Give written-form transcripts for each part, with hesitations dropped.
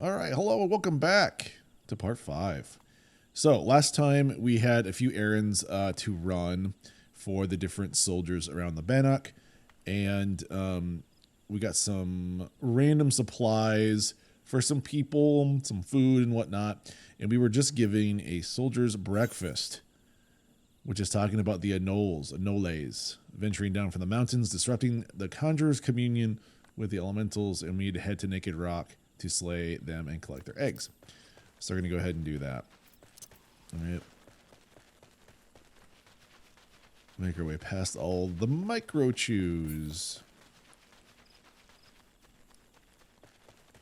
All right, hello and welcome back to part 5. So last time we had a few errands to run for the different soldiers around the Bannock, and we got some random supplies for some people, some food and whatnot, and we were just giving a soldier's breakfast, which is talking about the Anoles, venturing down from the mountains, disrupting the conjurer's communion with the elementals, and we need to head to Naked Rock to slay them and collect their eggs. So we're going to go ahead and do that. All right. Make our way past all the micro chews.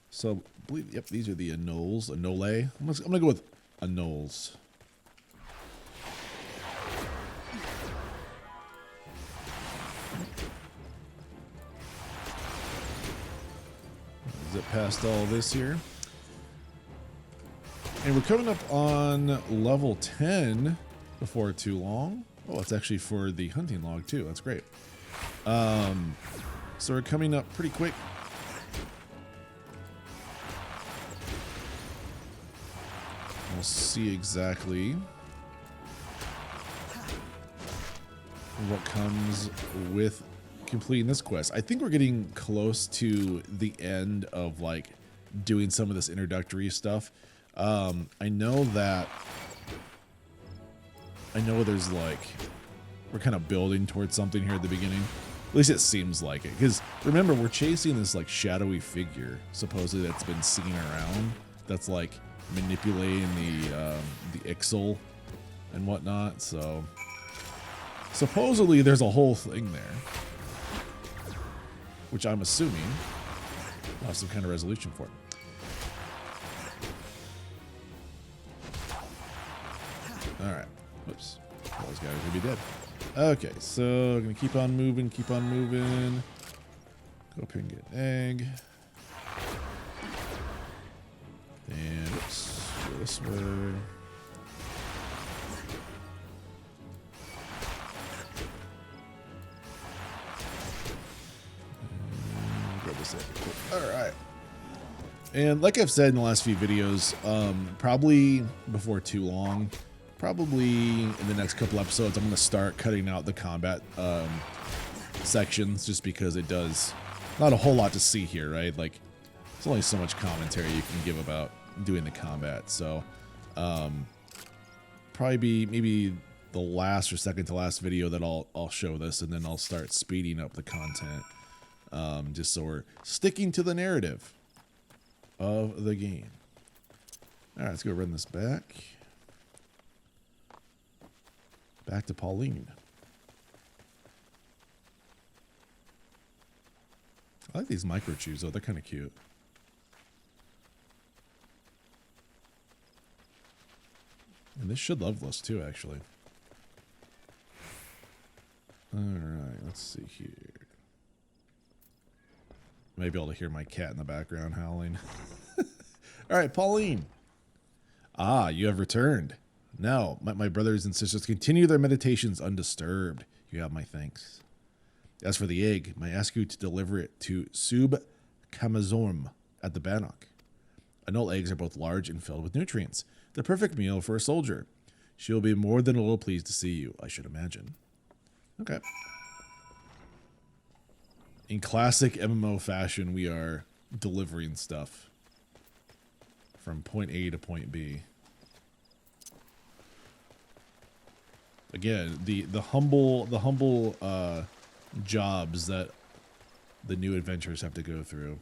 So, I believe, yep, these are the Anoles. Anole. I'm going to go with Anoles. Zip past all this here. And we're coming up on level 10 before too long. Oh, it's actually for the hunting log too. That's great. So we're coming up pretty quick. We'll see exactly what comes with completing this quest. I think we're getting close to the end of like doing some of this introductory stuff. I know there's like, we're kind of building towards something here at the beginning. At least it seems like it. Because remember, we're chasing this like shadowy figure, supposedly, that's been seen around. That's like manipulating the Ixal and whatnot. So supposedly there's a whole thing there, which I'm assuming we'll have some kind of resolution for. Alright. Whoops. Those guys will be dead. Okay, so I'm going to keep on moving, Go up here and get an egg. And oops, go this way. Alright. And like I've said in the last few videos, probably before too long, probably in the next couple episodes, I'm going to start cutting out the combat sections, just because it does not a whole lot to see here, right? Like, there's only so much commentary you can give about doing the combat. So probably be maybe the last or second to last video that I'll show this, and then I'll start speeding up the content. Just so we're sticking to the narrative of the game. Alright, let's go run this back. Back to Pauline. I like these micro chews though, they're kind of cute. And this should level us too, actually. Alright, let's see here. Maybe able to hear my cat in the background howling. Alright, Pauline. Ah, you have returned. Now, my brothers and sisters continue their meditations undisturbed. You have my thanks. As for the egg, I ask you to deliver it to Sub Kamazorm at the Bannock. Anole eggs are both large and filled with nutrients. The perfect meal for a soldier. She will be more than a little pleased to see you, I should imagine. Okay. In classic MMO fashion, we are delivering stuff from point A to point B. Again, the humble jobs that the new adventurers have to go through.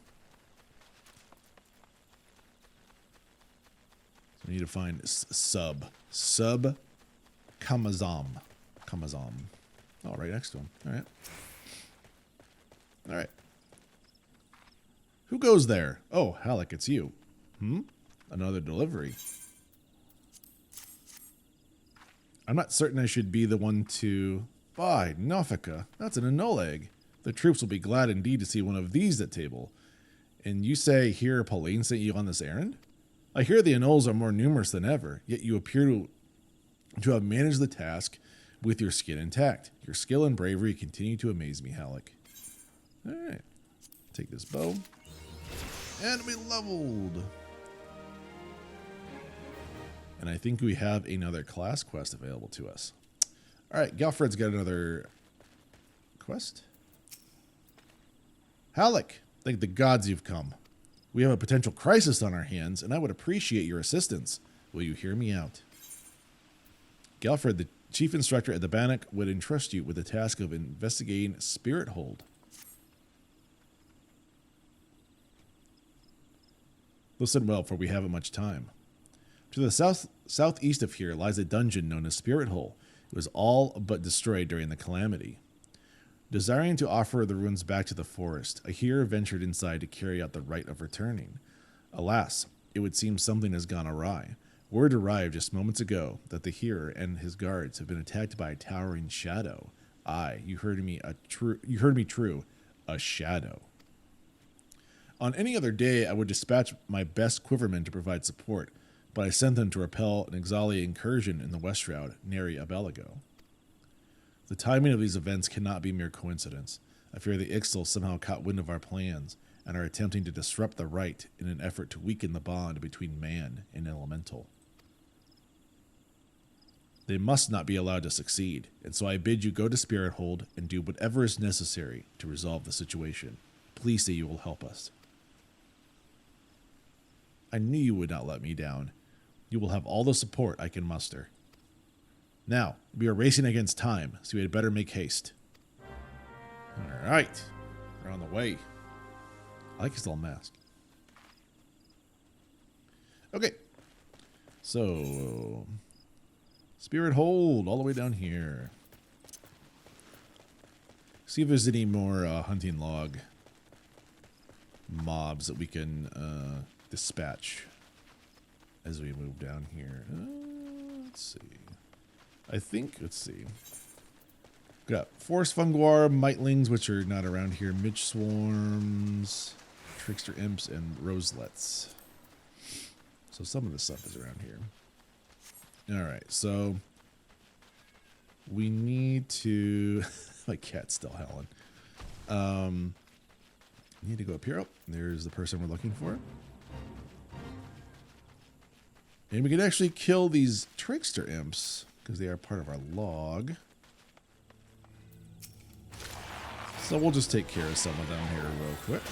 So we need to find Sub Kamazam. Oh, right next to him. All right. All right. Who goes there? Oh, Halyck, it's you. Another delivery. I'm not certain I should be the one to... By Nofika, that's an Anole egg. The troops will be glad indeed to see one of these at table. And you say here Pauline sent you on this errand? I hear the Anoles are more numerous than ever, yet you appear to have managed the task with your skin intact. Your skill and bravery continue to amaze me, Halyck. Alright. Take this bow. And we leveled. And I think we have another class quest available to us. All right, Galfred's got another quest. Halyck, thank the gods you've come. We have a potential crisis on our hands, and I would appreciate your assistance. Will you hear me out? Galfred, the chief instructor at the Bannock, would entrust you with the task of investigating Spirithold. Listen well, for we haven't much time. To the southeast of here lies a dungeon known as Spirithold. It was all but destroyed during the calamity. Desiring to offer the ruins back to the forest, a hero ventured inside to carry out the rite of returning. Alas, it would seem something has gone awry. Word arrived just moments ago that the hero and his guards have been attacked by a towering shadow. Aye, you heard me true, a shadow. On any other day, I would dispatch my best quivermen to provide support, but I sent them to repel an Ixalia incursion in the West Shroud, nary a bell ago. The timing of these events cannot be mere coincidence. I fear the Ixal somehow caught wind of our plans and are attempting to disrupt the rite in an effort to weaken the bond between man and elemental. They must not be allowed to succeed, and so I bid you go to Spirithold and do whatever is necessary to resolve the situation. Please say you will help us. I knew you would not let me down. You will have all the support I can muster. Now, we are racing against time, so we had better make haste. Alright. We're on the way. I like his little mask. Okay. So, Spirithold, all the way down here. See if there's any more hunting log mobs that we can dispatch as we move down here. Let's see. Let's see. Got Forest Funguar, Mightlings, which are not around here, Midge Swarms, Trickster Imps, and Roselets. So some of this stuff is around here. Alright, so we need to... My cat's still howling. Need to go up here. Oh, there's the person we're looking for. And we can actually kill these Trickster Imps, because they are part of our log. So we'll just take care of someone down here real quick.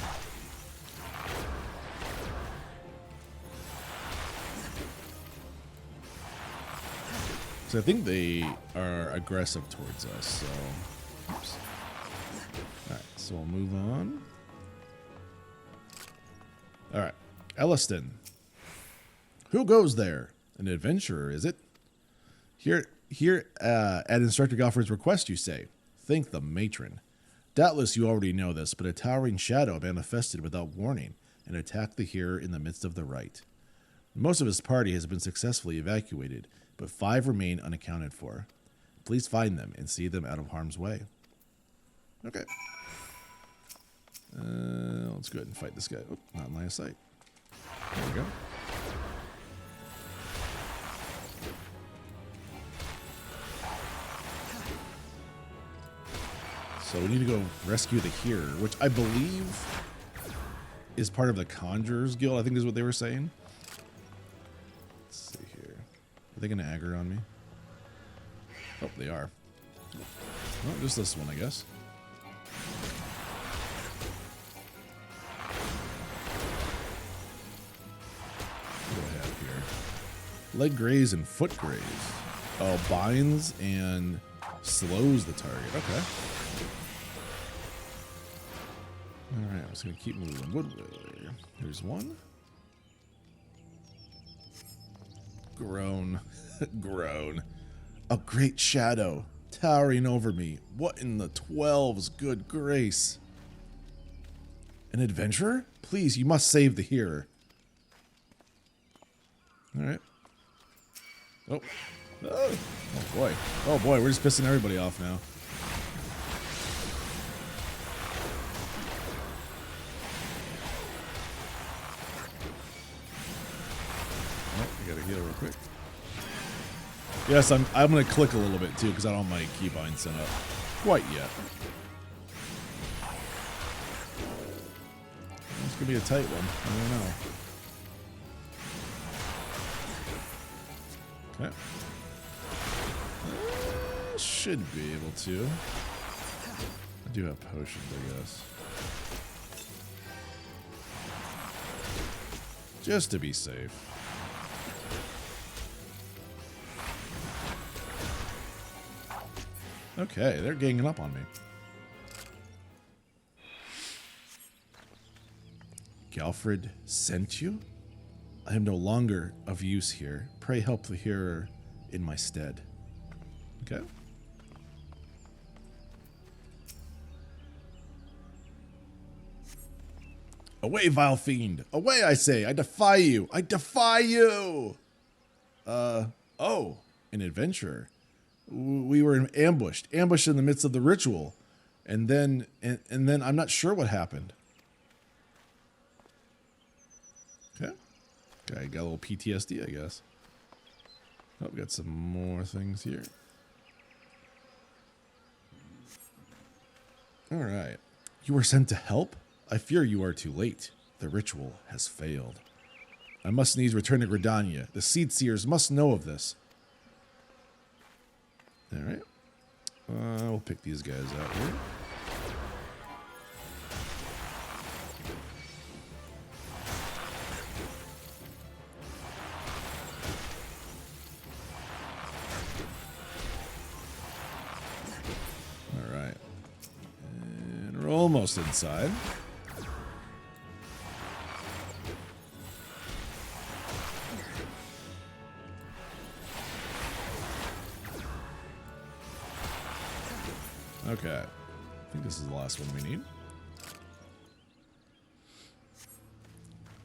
So I think they are aggressive towards us, so... Oops. Alright, so we'll move on. Alright, Elliston. Who goes there? An adventurer, is it? Here at Instructor Galfred's request, you say. Thank the matron. Doubtless you already know this, but a towering shadow manifested without warning and attacked the hearer in the midst of the rite. Most of his party has been successfully evacuated, but 5 remain unaccounted for. Please find them and see them out of harm's way. Okay. Let's go ahead and fight this guy. Oh, not in line of sight. There we go. So we need to go rescue the hearer, which I believe is part of the Conjurers Guild, I think is what they were saying. Let's see here. Are they going to aggro on me? Oh, they are. Well, just this one, I guess. What do I have here? Leg graze and foot graze. Oh, binds and slows the target. Okay. Alright, I'm just going to keep moving. Woodway. Here's one. Groan. Groan. A great shadow towering over me. What in the 12's good grace? An adventurer? Please, you must save the hearer. Alright. Oh. Oh boy. Oh boy, we're just pissing everybody off now. I gotta heal real quick. Yes, I'm gonna click a little bit too because I don't have my keybind set up quite yet. It's gonna be a tight one. I don't know. Okay. Should be able to. I do have potions, I guess. Just to be safe. Okay, they're ganging up on me. Galfred sent you? I am no longer of use here. Pray help the hearer in my stead. Okay. Away, vile fiend! Away, I say! I defy you! I defy you! Oh, an adventurer. We were ambushed in the midst of the ritual. And then I'm not sure what happened. Okay. Okay, got a little PTSD, I guess. Oh, we got some more things here. Alright. You were sent to help? I fear you are too late. The ritual has failed. I must needs return to Gridania. The Seed Seers must know of this. Alright. We'll pick these guys out here. Alright. And we're almost inside. Okay. I think this is the last one we need.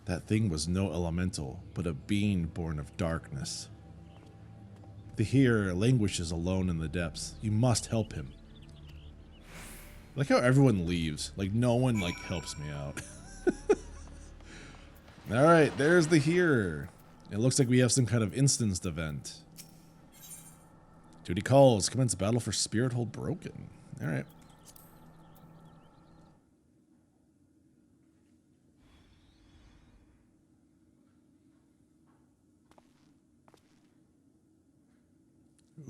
That thing was no elemental, but a being born of darkness. The hearer languishes alone in the depths. You must help him. I like how everyone leaves. Like, no one, like, helps me out. Alright, there's the hearer. It looks like we have some kind of instanced event. Duty calls. Commence battle for Spirithold broken. Alright.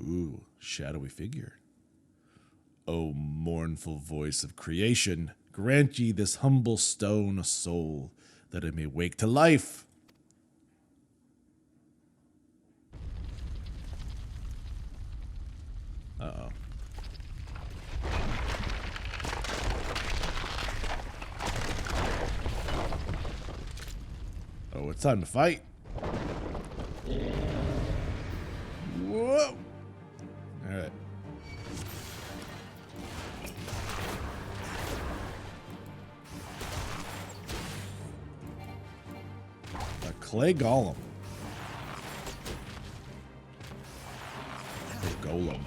Ooh, shadowy figure. O mournful voice of creation, grant ye this humble stone a soul, that it may wake to life. Uh-oh. Oh, it's time to fight. Whoa! Alright. A clay golem. A golem.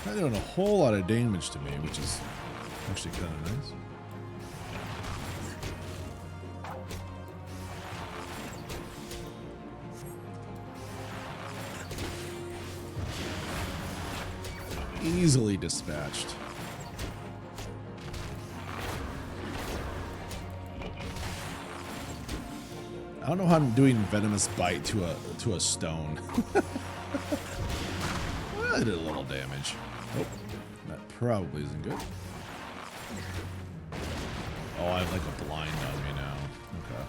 Not doing a whole lot of damage to me, which is actually kind of nice. Easily dispatched. I don't know how I'm doing venomous bite to a stone. Well, I did a little damage. Oh, that probably isn't good. Oh, I have like a blind on me now. Okay.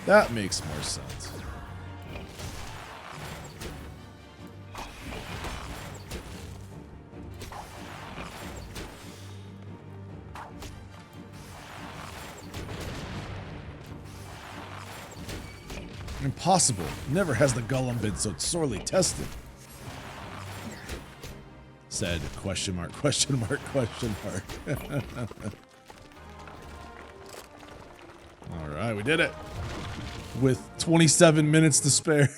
That makes more sense. Impossible. Never has the golem been so sorely tested. Said question mark, question mark, question mark. Alright, we did it. With 27 minutes to spare.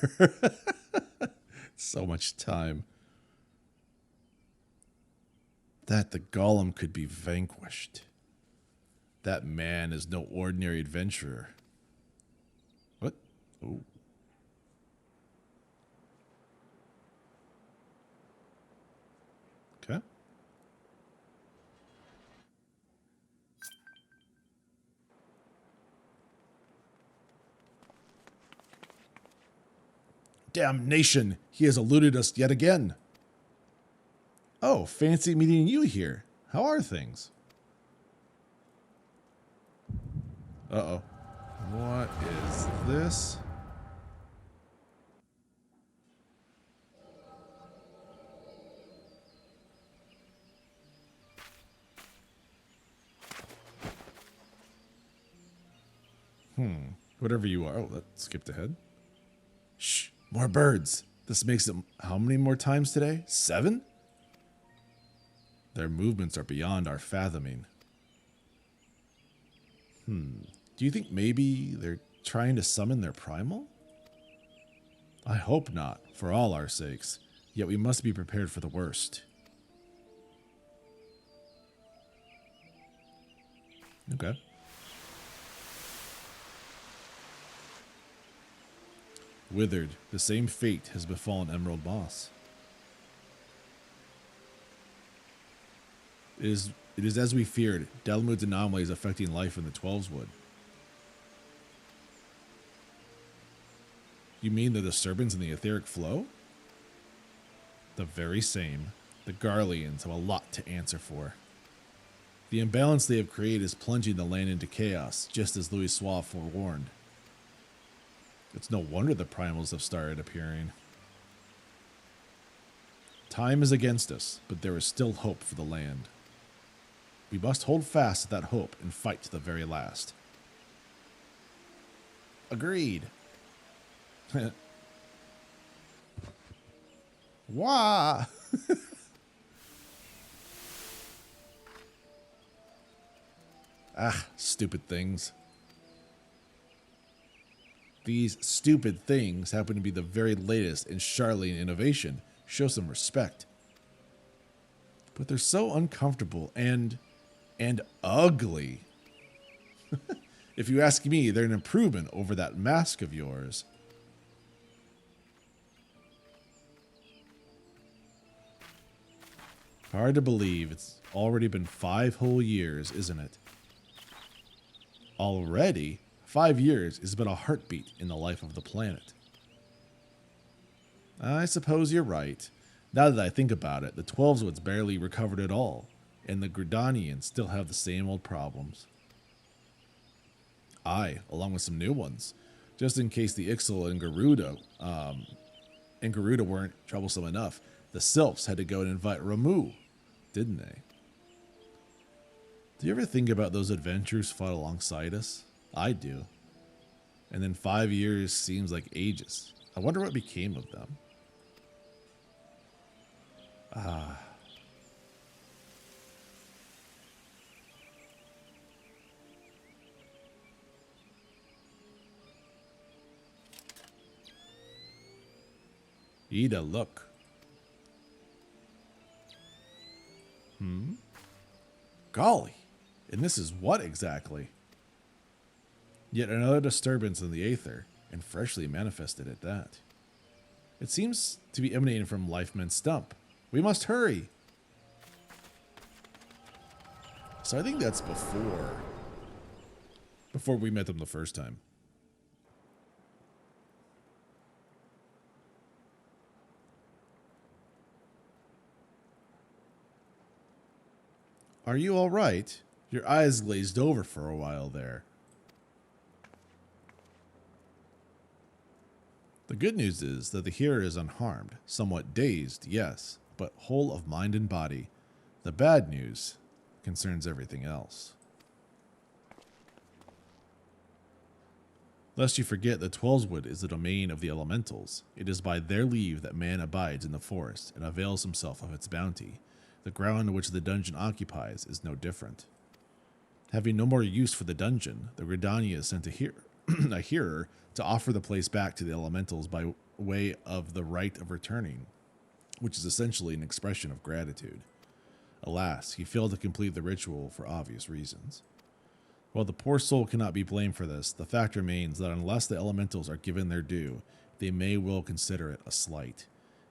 So much time. That the golem could be vanquished. That man is no ordinary adventurer. What? Oh. Okay. Damnation! He has eluded us yet again. Oh, fancy meeting you here. How are things? Uh-oh. What is this? Whatever you are. Oh, that skipped ahead. Shh, more birds. This makes it how many more times today? 7? Their movements are beyond our fathoming. Do you think maybe they're trying to summon their primal? I hope not, for all our sakes. Yet we must be prepared for the worst. Okay. Withered, the same fate has befallen Emerald Moss. It is as we feared. Delmood's anomaly is affecting life in the Twelveswood. You mean the disturbance in the etheric flow? The very same. The Garleans have a lot to answer for. The imbalance they have created is plunging the land into chaos, just as Louis Suave forewarned. It's no wonder the primals have started appearing. Time is against us, but there is still hope for the land. We must hold fast to that hope and fight to the very last. Agreed. Wah! Ah, stupid things. These stupid things happen to be the very latest in Charlene innovation. Show some respect. But they're so uncomfortable and ugly. If you ask me, they're an improvement over that mask of yours. Hard to believe it's already been 5 whole years, isn't it? Already? 5 years is but a heartbeat in the life of the planet. I suppose you're right. Now that I think about it, the Twelveswood's barely recovered at all, and the Gridanians still have the same old problems. Aye, along with some new ones, just in case the Ixal and Garuda weren't troublesome enough. The Sylphs had to go and invite Ramu, didn't they? Do you ever think about those adventurers fought alongside us? I do. And then 5 years seems like ages. I wonder what became of them. Ida, look. Golly. And this is what exactly? Yet another disturbance in the aether, and freshly manifested at that. It seems to be emanating from Lifeman's stump. We must hurry. So I think that's before we met them the first time. Are you all right? Your eyes glazed over for a while there. The good news is that the hearer is unharmed, somewhat dazed, yes, but whole of mind and body. The bad news concerns everything else. Lest you forget that Twelveswood is the domain of the elementals. It is by their leave that man abides in the forest and avails himself of its bounty. The ground which the dungeon occupies is no different. Having no more use for the dungeon, the Gridania sent a hearer to offer the place back to the elementals by way of the rite of returning, which is essentially an expression of gratitude. Alas, he failed to complete the ritual for obvious reasons. While the poor soul cannot be blamed for this, the fact remains that unless the elementals are given their due, they may well consider it a slight.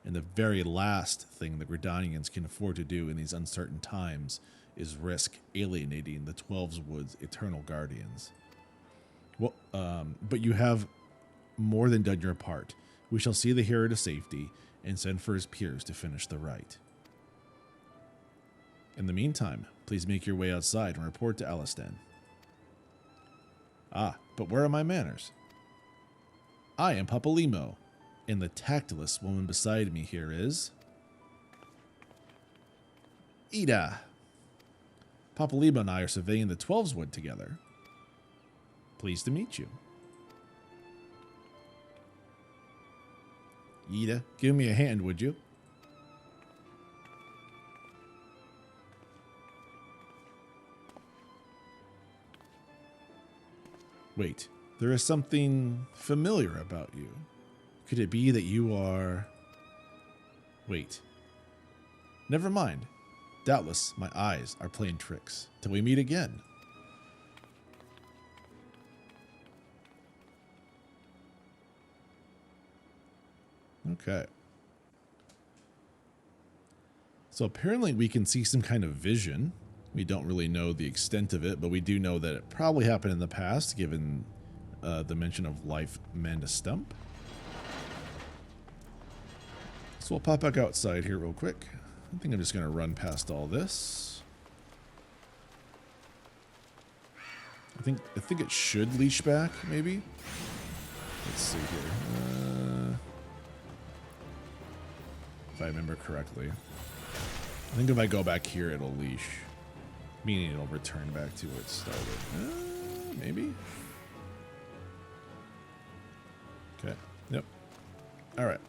And the very last thing the Gridanians can afford to do in these uncertain times is risk alienating the Twelveswood's eternal guardians. Well, but you have more than done your part. we shall see the hero to safety and send for his peers to finish the rite. In the meantime, please make your way outside and report to Alistan. Ah, but where are my manners? I am Papalimo, and the tactless woman beside me here is... Ida. Papalimo and I are surveying the Twelveswood together. Pleased to meet you. Ida, give me a hand, would you? Wait, there is something familiar about you. Could it be that you are... Wait. Never mind. Doubtless, my eyes are playing tricks. Till we meet again. Okay. So apparently we can see some kind of vision. We don't really know the extent of it, but we do know that it probably happened in the past, given the mention of life Manda Stump. So we'll pop back outside here real quick. I think I'm just going to run past all this. I think it should leash back, maybe. Let's see here. If I remember correctly. I think if I go back here, it'll leash. Meaning it'll return back to where it started. Maybe? Okay. Yep. Alright.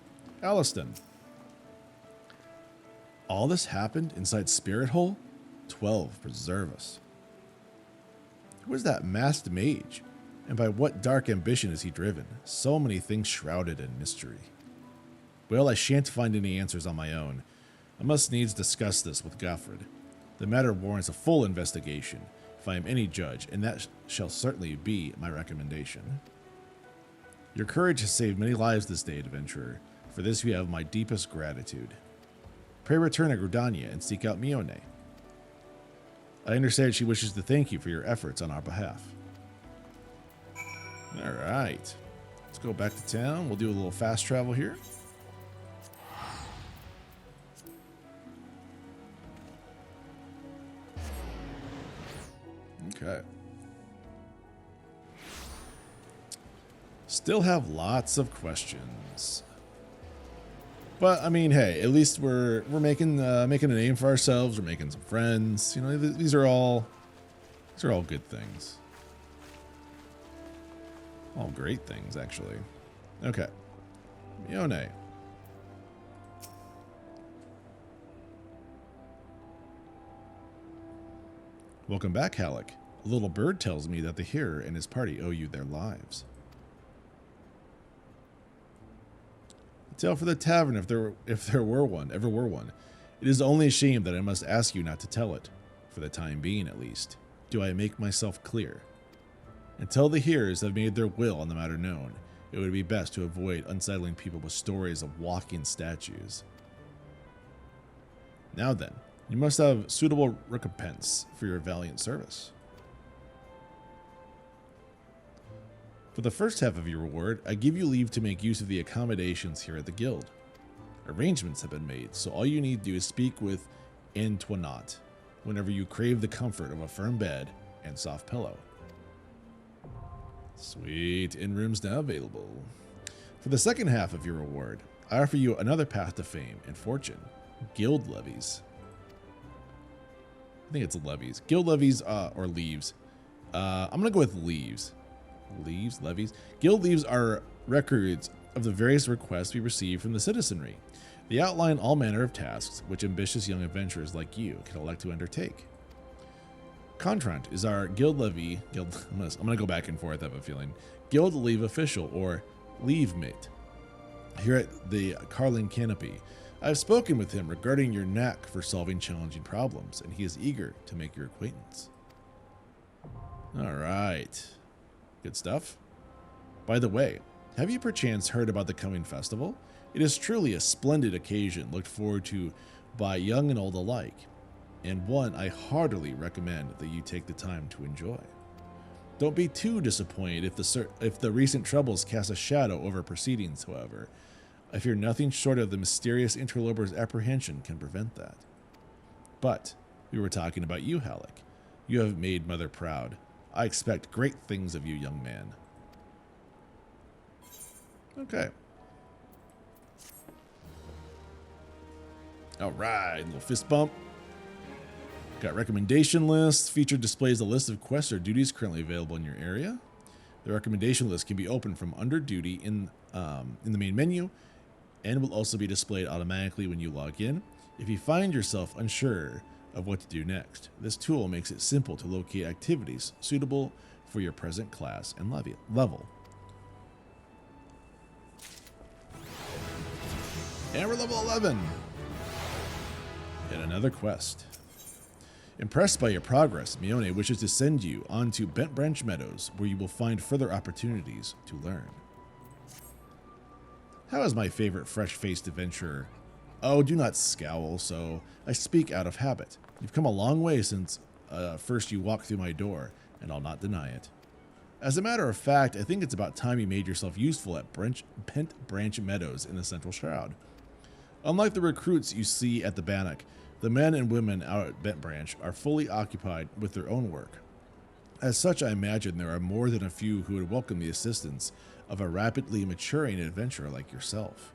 Alistan. All this happened inside Spirithold? 12, preserve us. Who is that masked mage? And by what dark ambition is he driven? So many things shrouded in mystery. Well, I shan't find any answers on my own. I must needs discuss this with Goffred. The matter warrants a full investigation, if I am any judge, and that shall certainly be my recommendation. Your courage has saved many lives this day, adventurer. For this you have my deepest gratitude. Pray return to Gridania and seek out Mione. I understand she wishes to thank you for your efforts on our behalf. Alright. Let's go back to town. We'll do a little fast travel here. Okay. Still have lots of questions. But I mean, hey, at least we're making a name for ourselves. We're making some friends. You know, these are all good things. All great things, actually. Okay. Mione. Welcome back, Halyck. A little bird tells me that the hero and his party owe you their lives. A tale for the tavern if there ever were one. It is only a shame that I must ask you not to tell it, for the time being at least. Do I make myself clear? Until the hearers have made their will on the matter known, it would be best to avoid unsettling people with stories of walking statues. Now then, you must have suitable recompense for your valiant service. For the first half of your reward, I give you leave to make use of the accommodations here at the guild. Arrangements have been made, so all you need to do is speak with Antoinette whenever you crave the comfort of a firm bed and soft pillow. Sweet, in-rooms now available. For the second half of your reward, I offer you another path to fame and fortune, guild levies. I think it's levies. Guild levies, or leaves. I'm going to go with leaves. Levies. Guild leaves are records of the various requests we receive from the citizenry. They outline all manner of tasks which ambitious young adventurers like you can elect to undertake. Contrant is our guild levy. I'm going to go back and forth, I have a feeling. Guild leave official, or leave mate. Here at the Carling Canopy, I have spoken with him regarding your knack for solving challenging problems, and he is eager to make your acquaintance. Alright. Good stuff. By the way, have you perchance heard about the coming festival? It is truly a splendid occasion looked forward to by young and old alike, and one I heartily recommend that you take the time to enjoy. Don't be too disappointed if the recent troubles cast a shadow over proceedings, however. I fear nothing short of the mysterious interloper's apprehension can prevent that. But we were talking about you, Halyck. You have made Mother proud. I expect great things of you, young man. Okay. Alright, little fist bump. Got recommendation lists. Feature displays a list of quests or duties currently available in your area. The recommendation list can be opened from under duty in the main menu and will also be displayed automatically when you log in. If you find yourself unsure of what to do next, this tool makes it simple to locate activities suitable for your present class and level. And we're level 11. And another quest. Impressed by your progress, Mione wishes to send you on to Bent Branch Meadows, where you will find further opportunities to learn. How is my favorite fresh-faced adventurer? Oh, do not scowl, so I speak out of habit. You've come a long way since first you walked through my door, and I'll not deny it. As a matter of fact, I think it's about time you made yourself useful at Bent Branch Meadows in the Central Shroud. Unlike the recruits you see at the Bannock, the men and women out at Bent Branch are fully occupied with their own work. As such, I imagine there are more than a few who would welcome the assistance of a rapidly maturing adventurer like yourself.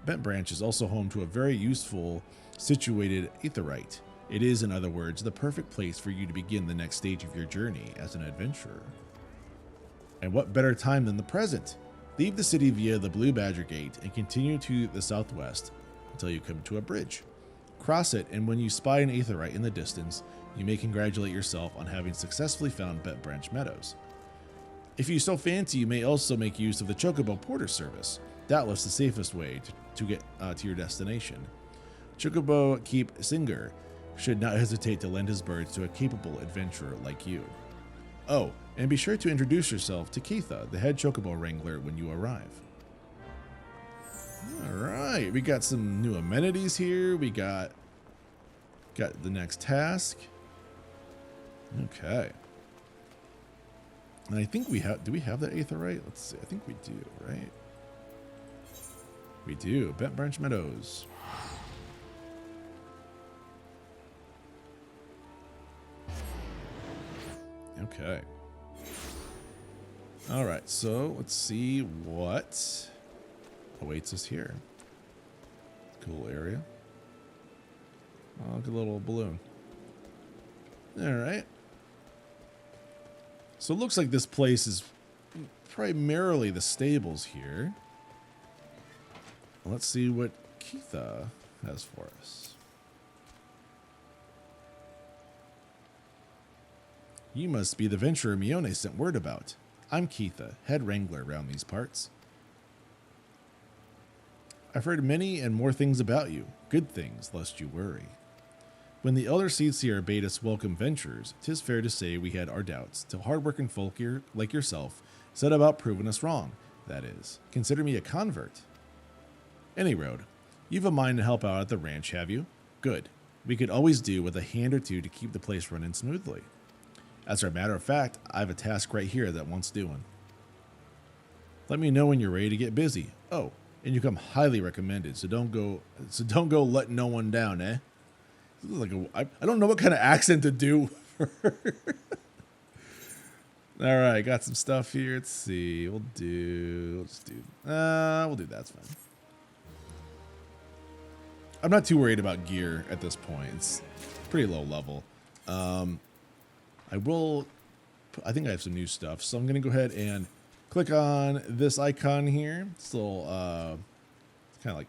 Bent Branch is also home to a very useful situated aetheryte. It is, in other words, the perfect place for you to begin the next stage of your journey as an adventurer. And what better time than the present? Leave the city via the Blue Badger Gate and continue to the southwest until you come to a bridge. Cross it, and when you spy an aetheryte in the distance, you may congratulate yourself on having successfully found Bent Branch Meadows. If you so fancy, you may also make use of the Chocobo Porter service, doubtless the safest way to get to your destination. Chocobo Keep Singer should not hesitate to lend his birds to a capable adventurer like you. Oh, and be sure to introduce yourself to Keitha, the head Chocobo Wrangler, when you arrive. Alright, we got some new amenities here. We got the next task. Okay. And I think we have, do we have that aetheryte? Let's see, I think we do, right? We do, Bent Branch Meadows. Okay. Alright, so let's see what awaits us here. Cool area. Oh, look at a little balloon. Alright. So it looks like this place is primarily the stables here. Let's see what Keitha has for us. You must be the venturer Mione sent word about. I'm Keitha, head wrangler around these parts. I've heard many and more things about you, good things, lest you worry. When the elder Seedseer bade us welcome ventures, 'tis fair to say we had our doubts, till hard-working folk like yourself set about proving us wrong. That is, consider me a convert. Any road, you've a mind to help out at the ranch, have you? Good. We could always do with a hand or two to keep the place running smoothly. As a matter of fact, I have a task right here that wants doing. Let me know when you're ready to get busy. Oh, and you come highly recommended, so don't go letting no one down, eh? This is like I don't know what kind of accent to do. All right, got some stuff here. Let's see. We'll do that. It's fine. I'm not too worried about gear at this point. It's pretty low level. I think I have some new stuff, so I'm gonna go ahead and click on this icon here. It's a little, kind of like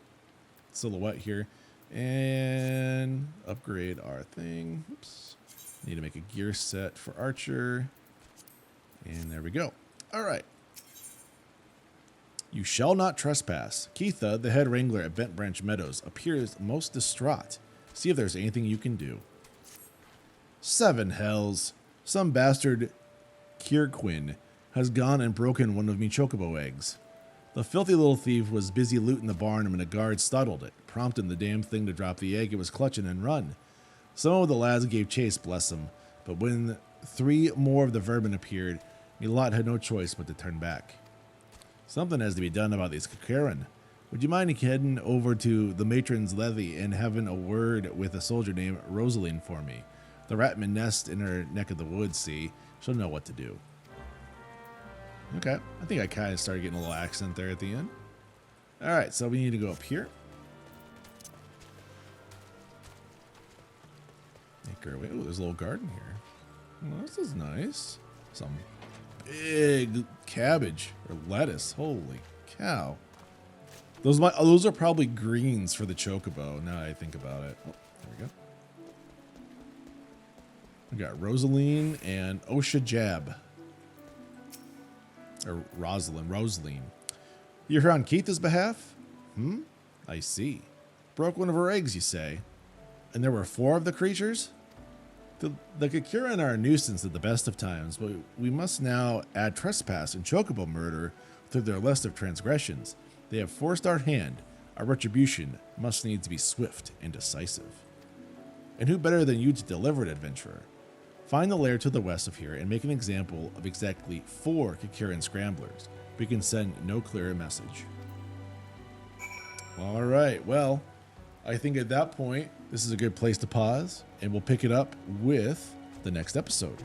silhouette here, and upgrade our thing. Oops. Need to make a gear set for Archer, and there we go. All right. You shall not trespass. Keitha, the head wrangler at Bent Branch Meadows, appears most distraught. See if there's anything you can do. 7 hells. Some bastard Kierquin has gone and broken one of me chocobo eggs. The filthy little thief was busy looting the barn when a guard startled it, prompting the damn thing to drop the egg it was clutching and run. Some of the lads gave chase, bless them, but when 3 more of the vermin appeared, me lot had no choice but to turn back. Something has to be done about these Kakarin. Would you mind heading over to the matron's levy and having a word with a soldier named Rosaline for me? The Ratman nest in her neck of the woods, see? She'll know what to do. Okay, I think I kind of started getting a little accent there at the end. All right, so we need to go up here. Make our way. Oh, there's a little garden here. Well, this is nice. Some big cabbage or lettuce. Holy cow. Those are probably greens for the chocobo, now that I think about it. Oh, there we go. We got Rosaline and Osha Jab. Or Rosaline. You're here on Keith's behalf? I see. Broke one of her eggs, you say? And there were 4 of the creatures? The Kakuran are a nuisance at the best of times, but we must now add trespass and chocobo murder to their list of transgressions. They have forced our hand. Our retribution must needs be swift and decisive. And who better than you to deliver it, adventurer? Find the lair to the west of here and make an example of exactly 4 Kakuran scramblers. We can send no clearer message. All right, well, I think at that point, this is a good place to pause, and we'll pick it up with the next episode.